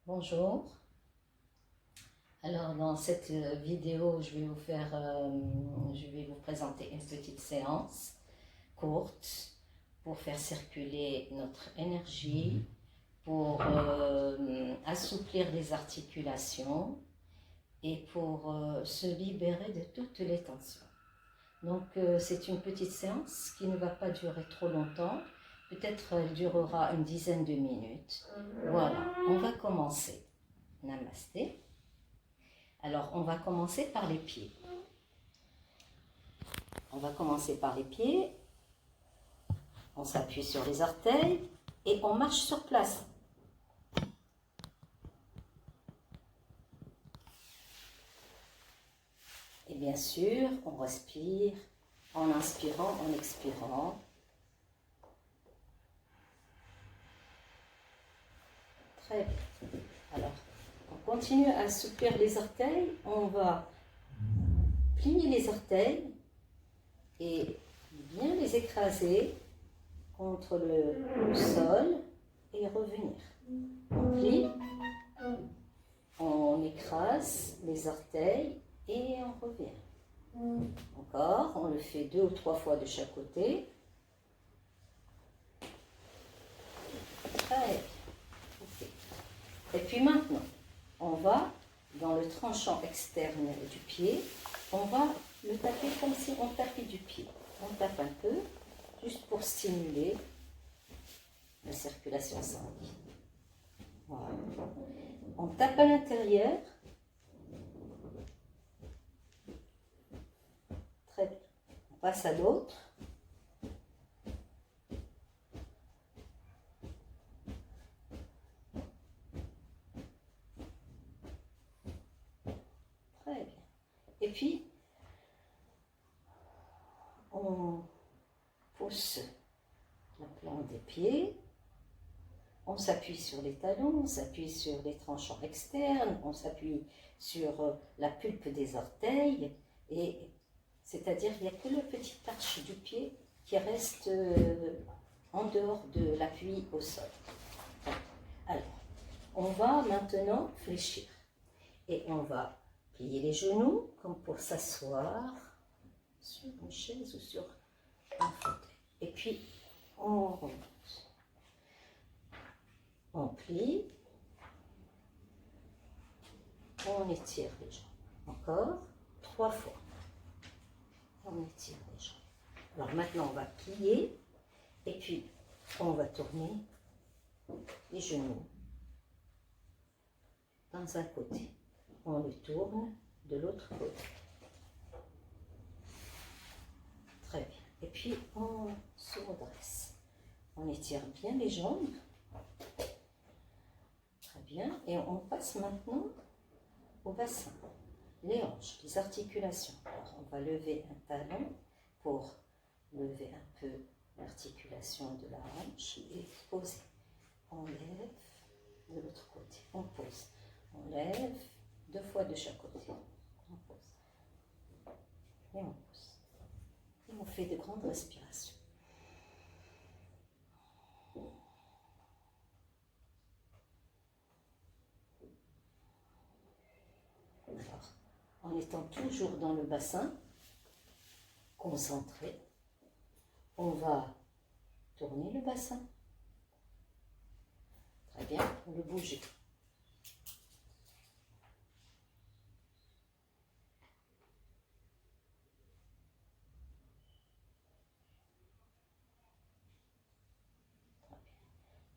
Bonjour. Alors dans cette vidéo, je vais vous présenter une petite séance courte pour faire circuler notre énergie, pour assouplir les articulations et pour se libérer de toutes les tensions. Donc c'est une petite séance qui ne va pas durer trop longtemps. Peut-être elle durera une dizaine de minutes. Voilà, on va commencer. Namasté. Alors, on va commencer par les pieds. On va commencer par les pieds. On s'appuie sur les orteils et on marche sur place. Et bien sûr, on respire en inspirant, en expirant. Très bien. Alors, on continue à assouplir les orteils. On va plier les orteils et bien les écraser contre le sol et revenir. On plie, on écrase les orteils et on revient. Encore, on le fait 2 ou 3 fois de chaque côté. Très bien. Okay. Et puis maintenant, on va dans le tranchant externe du pied, on va le taper comme si on tapait du pied. On tape un peu, juste pour stimuler la circulation sanguine. Voilà. On tape à l'intérieur. Très bien. On passe à l'autre. Très bien. Et puis, on pousse la plante des pieds. On s'appuie sur les talons, on s'appuie sur les tranchants externes, on s'appuie sur la pulpe des orteils, et c'est-à-dire qu'il n'y a que la petite arche du pied qui reste en dehors de l'appui au sol. Alors, on va maintenant fléchir et on va plier les genoux comme pour s'asseoir sur une chaise ou sur un fauteuil. Et puis, on remonte. On plie, on étire les jambes. Encore 3 fois. On étire les jambes. Alors maintenant, on va plier et puis on va tourner les genoux dans un côté. On le tourne de l'autre côté. Très bien. Et puis on se redresse. On étire bien les jambes. Très bien. Et on passe maintenant au bassin, les hanches, les articulations. Alors, on va lever un talon pour lever un peu l'articulation de la hanche et poser. On lève de l'autre côté, on pose. On lève 2 fois de chaque côté. On pose. Et on pose. Et on fait de grandes respirations. Alors, en étant toujours dans le bassin, concentré, on va tourner le bassin. Très bien, on le bouger.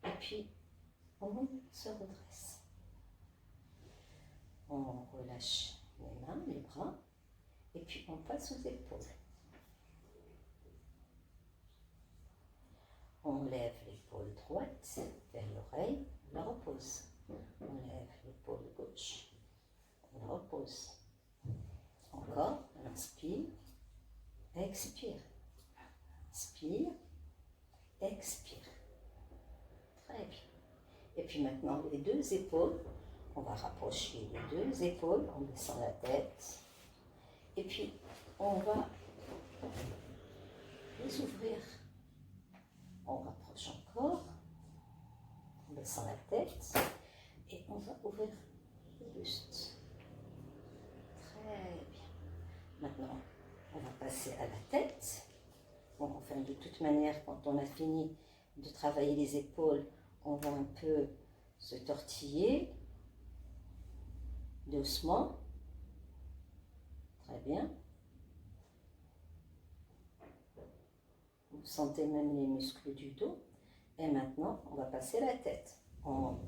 Et puis, on se redresse. On relâche les mains, les bras, et puis on passe aux épaules. On lève l'épaule droite vers l'oreille, on la repose. On lève l'épaule gauche, on la repose. Encore, on inspire, expire. Inspire, expire. Très bien. Et puis maintenant, les 2 épaules, on va rapprocher les 2 épaules en baissant la tête. Et puis, on va les ouvrir. On rapproche encore en baissant la tête. Et on va ouvrir le buste. Très bien. Maintenant, on va passer à la tête. Bon, enfin, de toute manière, quand on a fini de travailler les épaules, on va un peu se tortiller doucement. Très bien. Vous sentez même les muscles du dos. Et maintenant, on va passer la tête. On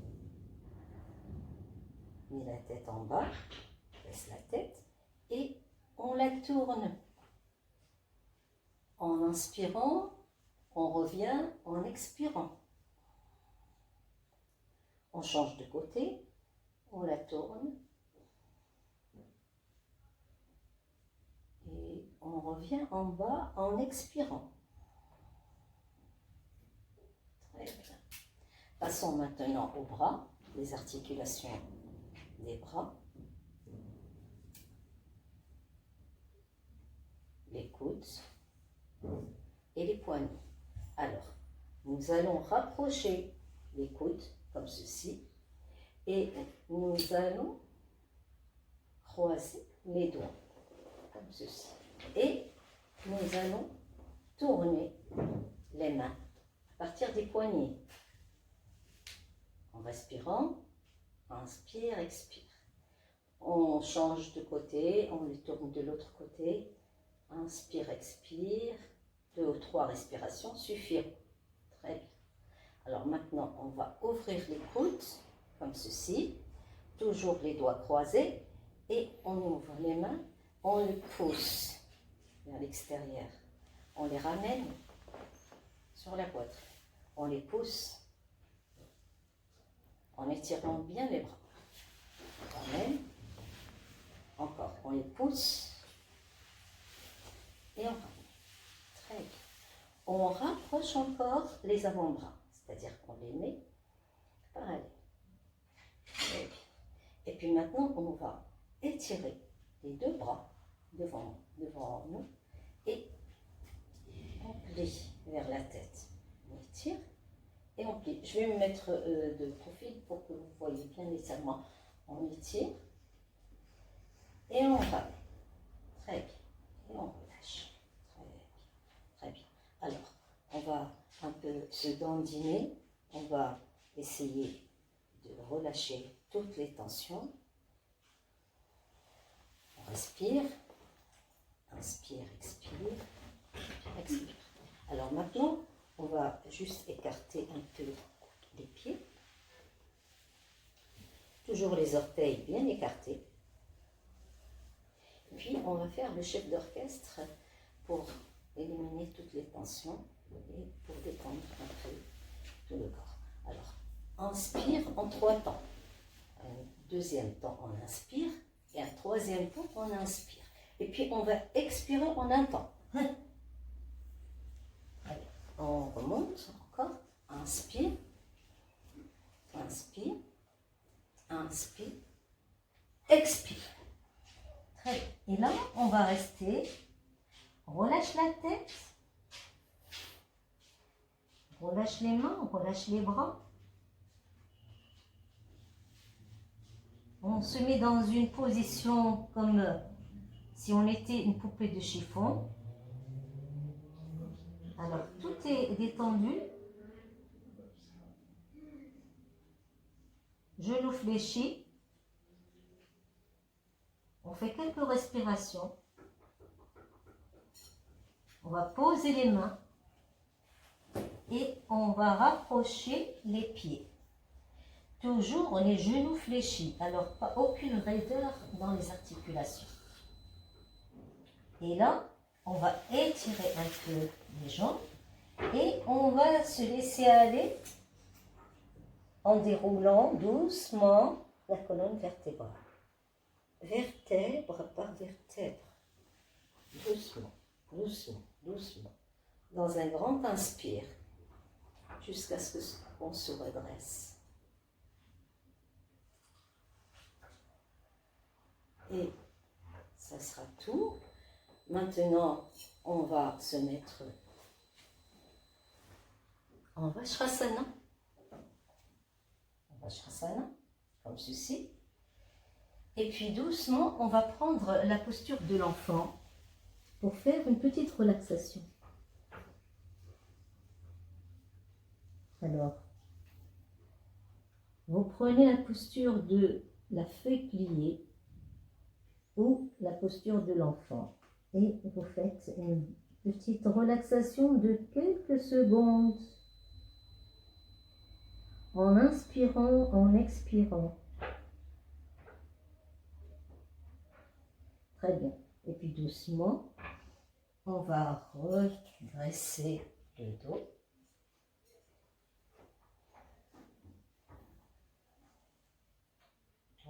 met la tête en bas, on baisse la tête et on la tourne. En inspirant, on revient en expirant. On change de côté, on la tourne et on revient en bas en expirant. Très bien. Passons maintenant aux bras, les articulations des bras, les coudes et les poignets. Alors, nous allons rapprocher les coudes comme ceci et nous allons croiser les doigts comme ceci. Et nous allons tourner les mains à partir des poignets. En respirant, inspire, expire. On change de côté, on les tourne de l'autre côté. Inspire, expire. 2 ou 3 respirations suffiront. Très bien. Alors maintenant, on va ouvrir les coudes comme ceci. Toujours les doigts croisés. Et on ouvre les mains, on les pousse vers l'extérieur. On les ramène sur la poitrine. On les pousse en étirant bien les bras. On ramène. Encore, on les pousse et on ramène. Très bien. On rapproche encore les avant-bras, c'est-à-dire qu'on les met pareil. Très bien. Et puis maintenant, on va étirer les 2 bras devant nous et on plie vers la tête. On étire et on plie. Je vais me mettre de profil pour que vous voyez bien l'étirement. On étire et on ramène. Très bien. Et on relâche. Très bien. Très bien. Alors, on va un peu se dandiner. On va essayer de relâcher toutes les tensions. On respire. Inspire, expire. Expire. Alors maintenant, on va juste écarter un peu les pieds. Toujours les orteils bien écartés. Puis on va faire le chef d'orchestre pour éliminer toutes les tensions et pour détendre un peu tout le corps. Alors, inspire en 3 temps. Un deuxième temps, on inspire. Et un troisième temps, on inspire. Et puis on va expirer en un temps. Allez, on remonte encore. Inspire. Inspire. Inspire. Expire. Très bien. Et là, on va rester. Relâche la tête. Relâche les mains, relâche les bras. On se met dans une position comme si on était une poupée de chiffon. Alors, tout est détendu. Genoux fléchis. On fait quelques respirations. On va poser les mains et on va rapprocher les pieds. Toujours les genoux fléchis, alors pas aucune raideur dans les articulations. Et là, on va étirer un peu les jambes et on va se laisser aller en déroulant doucement la colonne vertébrale. Vertèbre par vertèbre. Doucement, doucement, doucement. Dans un grand inspire, jusqu'à ce qu'on se redresse. Et ça sera tout. Maintenant, on va se mettre en Vajrasana. Vajrasana. comme ceci. Et puis doucement, on va prendre la posture de l'enfant pour faire une petite relaxation. Alors, vous prenez la posture de la feuille pliée ou la posture de l'enfant et vous faites une petite relaxation de quelques secondes en inspirant, en expirant. Très bien. Et puis doucement, on va redresser le dos.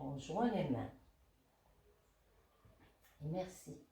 On joint les mains. Et merci.